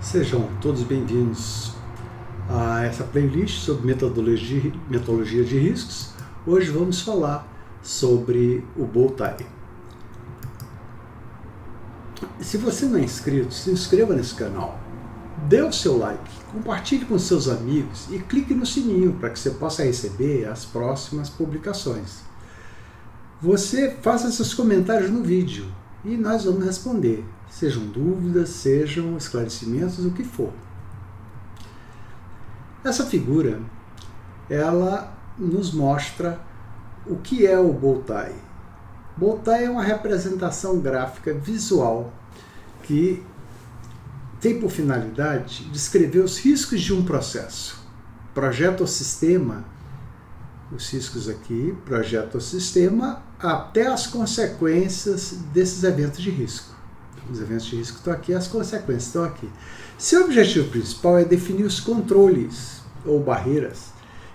Sejam todos bem-vindos a essa playlist sobre metodologia de riscos. Hoje vamos falar sobre o Bowtie. Se você não é inscrito, se inscreva nesse canal, dê o seu like, compartilhe com seus amigos e clique no sininho para que você possa receber as próximas publicações. Você faça seus comentários no vídeo e nós vamos responder, sejam dúvidas, sejam esclarecimentos, o que for. Essa figura, ela nos mostra o que é o Bowtie. Bowtie é uma representação gráfica visual que tem por finalidade descrever os riscos de um processo. Projeta o sistema, os riscos aqui, projeta o sistema até as consequências desses eventos de risco. Os eventos de risco estão aqui, as consequências estão aqui. Seu objetivo principal é definir os controles ou barreiras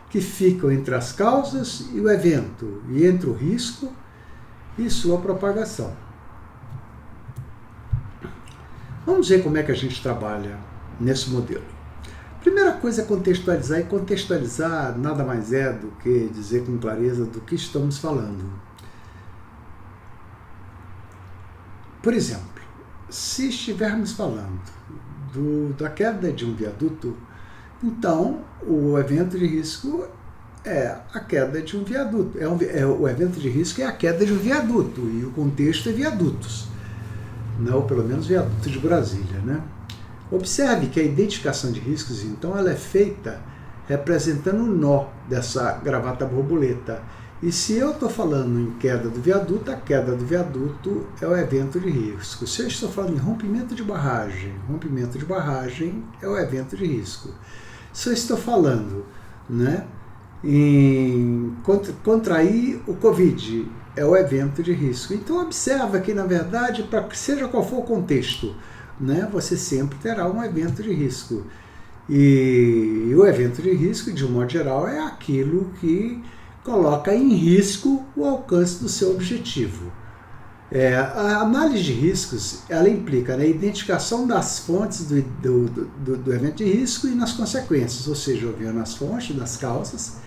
que ficam entre as causas e o evento, e entre o risco e sua propagação. Vamos ver como é que a gente trabalha nesse modelo. Primeira coisa é contextualizar, e contextualizar nada mais é do que dizer com clareza do que estamos falando. Por exemplo, se estivermos falando da queda de um viaduto, então o evento de risco é a queda de um viaduto. O evento de risco é a queda de um viaduto, e o contexto é viadutos, ou pelo menos viaduto de Brasília, né? Observe que a identificação de riscos, então, ela é feita representando o nó dessa gravata borboleta. E se eu estou falando em queda do viaduto, a queda do viaduto é o evento de risco. Se eu estou falando em rompimento de barragem é o evento de risco. Se eu estou falando, em contrair o Covid, é o evento de risco. Então observa que, na verdade, para seja qual for o contexto, você sempre terá um evento de risco. E o evento de risco, de um modo geral, é aquilo que coloca em risco o alcance do seu objetivo. A análise de riscos, ela implica na identificação das fontes do evento de risco e nas consequências, ou seja, olhando nas fontes, nas causas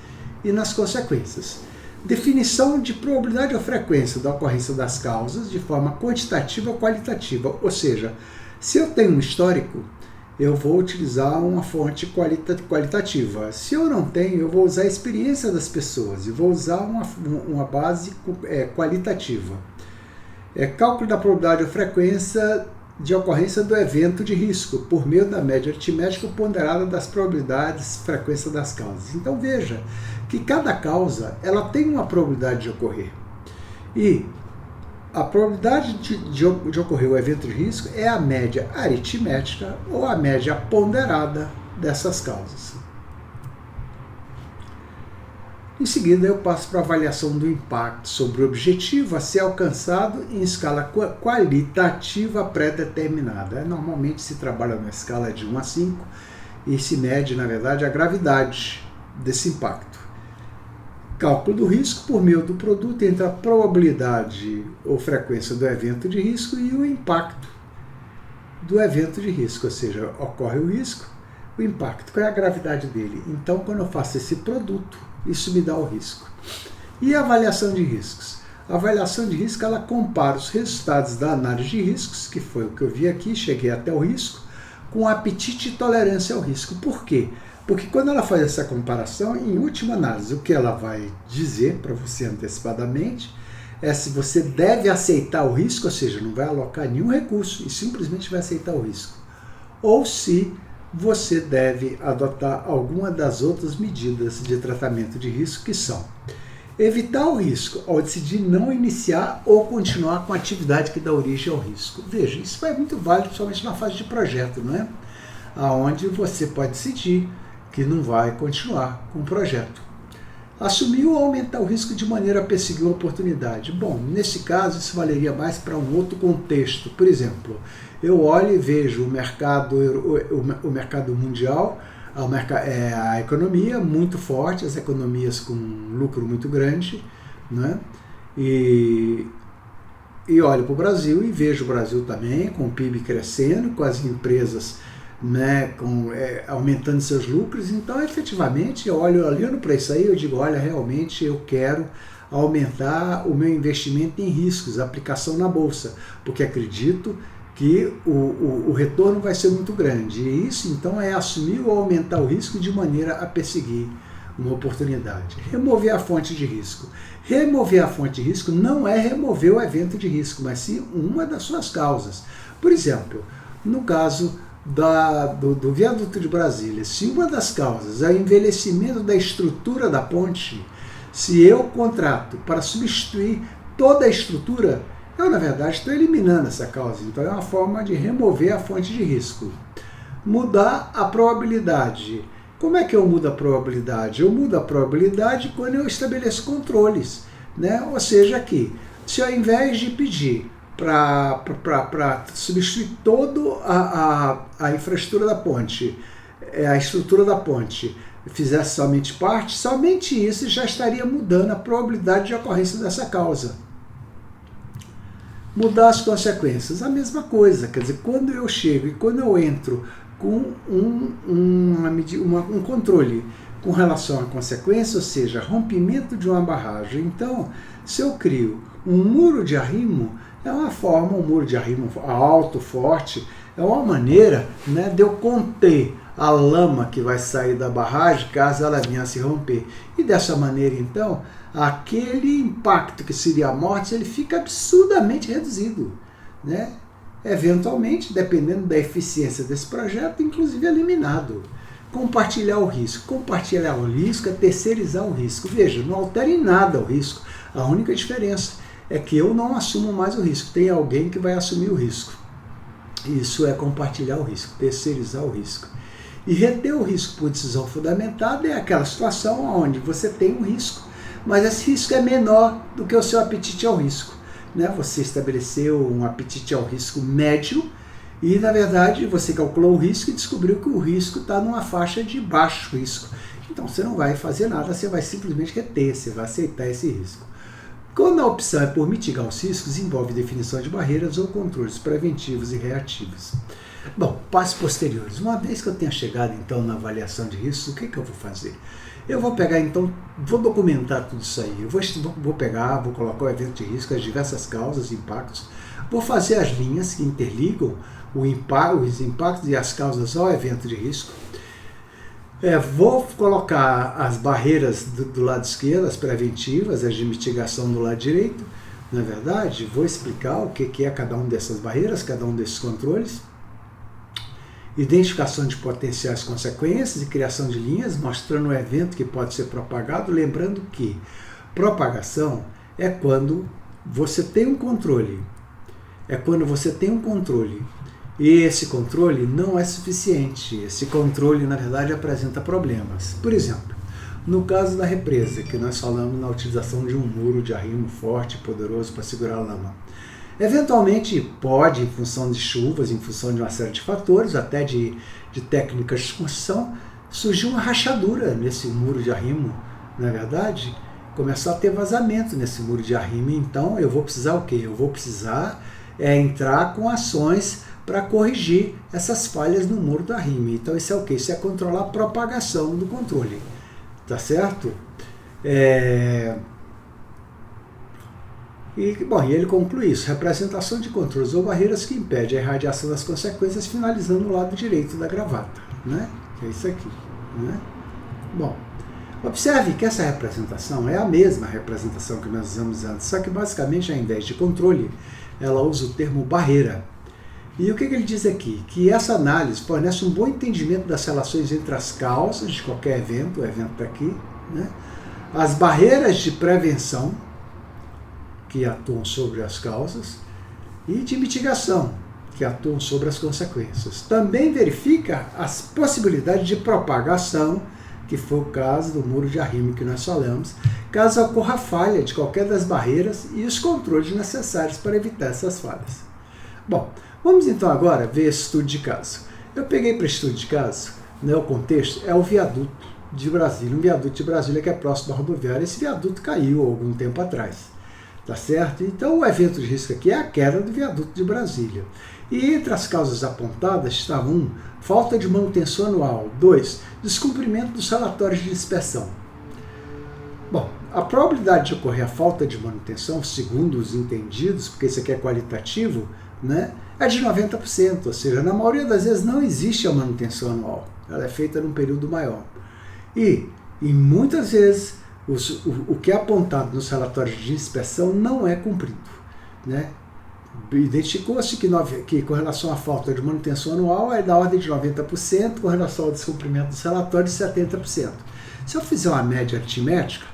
e nas consequências. Definição de probabilidade ou frequência da ocorrência das causas de forma quantitativa ou qualitativa, ou seja, se eu tenho um histórico, eu vou utilizar uma fonte qualitativa. Se eu não tenho, eu vou usar a experiência das pessoas e vou usar uma base qualitativa. Cálculo da probabilidade ou frequência de ocorrência do evento de risco por meio da média aritmética ponderada das probabilidades, frequência das causas. Então veja que cada causa ela tem uma probabilidade de ocorrer. E a probabilidade de ocorrer o evento de risco é a média aritmética ou a média ponderada dessas causas. Em seguida, eu passo para a avaliação do impacto sobre o objetivo a ser alcançado em escala qualitativa pré-determinada. Normalmente se trabalha na escala de 1 a 5 e se mede, na verdade, a gravidade desse impacto. Cálculo do risco por meio do produto entre a probabilidade ou frequência do evento de risco e o impacto do evento de risco, ou seja, ocorre o risco, o impacto, qual é a gravidade dele? Então, quando eu faço esse produto, isso me dá o risco. E a avaliação de riscos? A avaliação de risco, ela compara os resultados da análise de riscos, que foi o que eu vi aqui, cheguei até o risco, com apetite e tolerância ao risco. Por quê? Porque quando ela faz essa comparação, em última análise, o que ela vai dizer para você antecipadamente é se você deve aceitar o risco, ou seja, não vai alocar nenhum recurso e simplesmente vai aceitar o risco, ou se você deve adotar alguma das outras medidas de tratamento de risco, que são evitar o risco ao decidir não iniciar ou continuar com a atividade que dá origem ao risco. Veja, isso é muito válido, principalmente na fase de projeto, onde você pode decidir que não vai continuar com o projeto. Assumir ou aumentar o risco de maneira a perseguir a oportunidade. Bom, nesse caso, isso valeria mais para um outro contexto. Por exemplo, eu olho e vejo o mercado mundial, a economia muito forte, as economias com lucro muito grande, e olho para o Brasil e vejo o Brasil também com o PIB crescendo, com as empresas né, aumentando seus lucros. Então, efetivamente, olhando para isso aí, eu digo, olha, realmente eu quero aumentar o meu investimento em riscos, aplicação na bolsa, porque acredito que o retorno vai ser muito grande. E isso, então, é assumir ou aumentar o risco de maneira a perseguir uma oportunidade. Remover a fonte de risco. Remover a fonte de risco não é remover o evento de risco, mas sim uma das suas causas. Por exemplo, no caso do viaduto de Brasília, se uma das causas é o envelhecimento da estrutura da ponte, se eu contrato para substituir toda a estrutura, eu, na verdade, estou eliminando essa causa. Então, é uma forma de remover a fonte de risco. Mudar a probabilidade. Como é que eu mudo a probabilidade? Eu mudo a probabilidade quando eu estabeleço controles, né? Ou seja, aqui, se ao invés de pedir para substituir toda a infraestrutura da ponte, a estrutura da ponte, fizesse somente parte, somente isso já estaria mudando a probabilidade de ocorrência dessa causa. Mudar as consequências, a mesma coisa. Quer dizer, quando eu chego e quando eu entro com um controle com relação à consequência, ou seja, rompimento de uma barragem. Então, se eu crio um muro de arrimo, é uma forma, um muro de arrimo alto, forte, é uma maneira, né, de eu conter a lama que vai sair da barragem caso ela venha a se romper. E dessa maneira, então, aquele impacto que seria a morte, ele fica absurdamente reduzido, né? Eventualmente, dependendo da eficiência desse projeto, inclusive eliminado. Compartilhar o risco. Compartilhar o risco é terceirizar o risco. Veja, não altera em nada o risco. A única diferença é que eu não assumo mais o risco. Tem alguém que vai assumir o risco. Isso é compartilhar o risco, terceirizar o risco. E reter o risco por decisão fundamentada é aquela situação onde você tem um risco, mas esse risco é menor do que o seu apetite ao risco. Né? Você estabeleceu um apetite ao risco médio e, na verdade, você calculou o risco e descobriu que o risco está numa faixa de baixo risco. Então, você não vai fazer nada, você vai simplesmente reter, você vai aceitar esse risco. Quando a opção é por mitigar os riscos, envolve definição de barreiras ou controles preventivos e reativos. Bom, passos posteriores. Uma vez que eu tenha chegado, então, na avaliação de riscos, o que eu vou fazer? Eu vou pegar, então, vou documentar tudo isso aí. Eu vou pegar, vou colocar o evento de risco, as diversas causas, impactos. Vou fazer as linhas que interligam os impactos e as causas ao evento de risco. Vou colocar as barreiras do lado esquerdo, as preventivas, as de mitigação do lado direito. Na verdade, vou explicar o que é cada uma dessas barreiras, cada um desses controles. Identificação de potenciais consequências e criação de linhas, mostrando o evento que pode ser propagado, lembrando que propagação é quando você tem um controle. É quando você tem um controle e esse controle não é suficiente. Esse controle, na verdade, apresenta problemas. Por exemplo, no caso da represa, que nós falamos na utilização de um muro de arrimo forte e poderoso para segurar a lama. Eventualmente pode, em função de chuvas, em função de uma série de fatores, até de técnicas de construção, surgir uma rachadura nesse muro de arrimo. Na verdade, começar a ter vazamento nesse muro de arrimo. Então eu vou precisar o quê? Eu vou precisar entrar com ações para corrigir essas falhas no muro do arrimo. Então isso é o quê? Isso é controlar a propagação do controle. Tá certo? E ele conclui isso, representação de controles ou barreiras que impedem a irradiação das consequências, finalizando no lado direito da gravata, né? Que é isso aqui, né? Bom, observe que essa representação é a mesma representação que nós usamos antes, só que basicamente, ao invés de controle, ela usa o termo barreira. E o que ele diz aqui? Que essa análise fornece um bom entendimento das relações entre as causas de qualquer evento, o evento está aqui, né? As barreiras de prevenção, que atuam sobre as causas, e de mitigação, que atuam sobre as consequências. Também verifica as possibilidades de propagação, que foi o caso do muro de arrimo que nós falamos, caso ocorra falha de qualquer das barreiras e os controles necessários para evitar essas falhas. Bom, vamos então agora ver esse estudo de caso. Eu peguei para estudo de caso, né, o contexto é o viaduto de Brasília, um viaduto de Brasília que é próximo da rodoviária. Esse viaduto caiu há algum tempo atrás. Tá certo? Então o evento de risco aqui é a queda do viaduto de Brasília. E entre as causas apontadas estavam 1. Falta de manutenção anual. 2. Descumprimento dos relatórios de inspeção. Bom, a probabilidade de ocorrer a falta de manutenção, segundo os entendidos, porque isso aqui é qualitativo, né, é de 90%, ou seja, na maioria das vezes não existe a manutenção anual. Ela é feita num período maior. E muitas vezes o que é apontado nos relatórios de inspeção não é cumprido, né? Identificou-se que com relação à falta de manutenção anual é da ordem de 90%, com relação ao descumprimento dos relatórios, 70%. Se eu fizer uma média aritmética,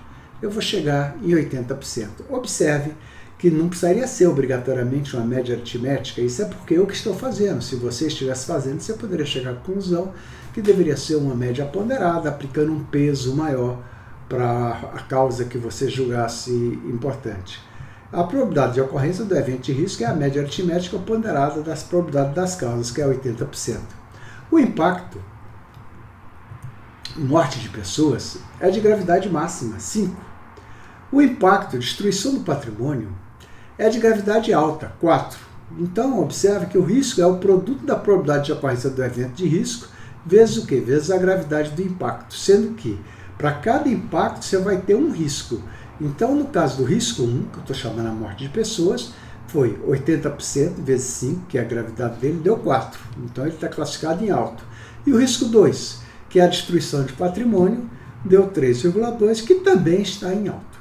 eu vou chegar em 80%. Observe que não precisaria ser obrigatoriamente uma média aritmética, isso é porque eu que estou fazendo. Se você estivesse fazendo, você poderia chegar à conclusão que deveria ser uma média ponderada, aplicando um peso maior para a causa que você julgasse importante. A probabilidade de ocorrência do evento de risco é a média aritmética ponderada das probabilidades das causas, que é 80%. O impacto, morte de pessoas, é de gravidade máxima, 5. O impacto, destruição do patrimônio, é de gravidade alta, 4. Então, observe que o risco é o produto da probabilidade de ocorrência do evento de risco, vezes o quê? Vezes a gravidade do impacto, sendo que para cada impacto você vai ter um risco. Então, no caso do risco 1, que eu estou chamando a morte de pessoas, foi 80% vezes 5, que é a gravidade dele, deu 4. Então, ele está classificado em alto. E o risco 2, que é a destruição de patrimônio, deu 3,2, que também está em alto.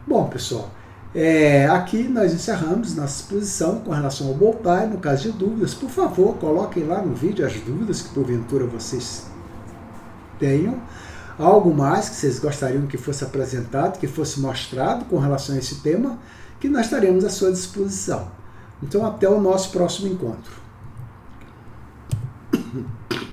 Bom, pessoal, aqui nós encerramos nossa exposição com relação ao Boltai. No caso de dúvidas, por favor, coloquem lá no vídeo as dúvidas que porventura vocês tenham. Algo mais que vocês gostariam que fosse apresentado, que fosse mostrado com relação a esse tema, que nós estaremos à sua disposição. Então, até o nosso próximo encontro.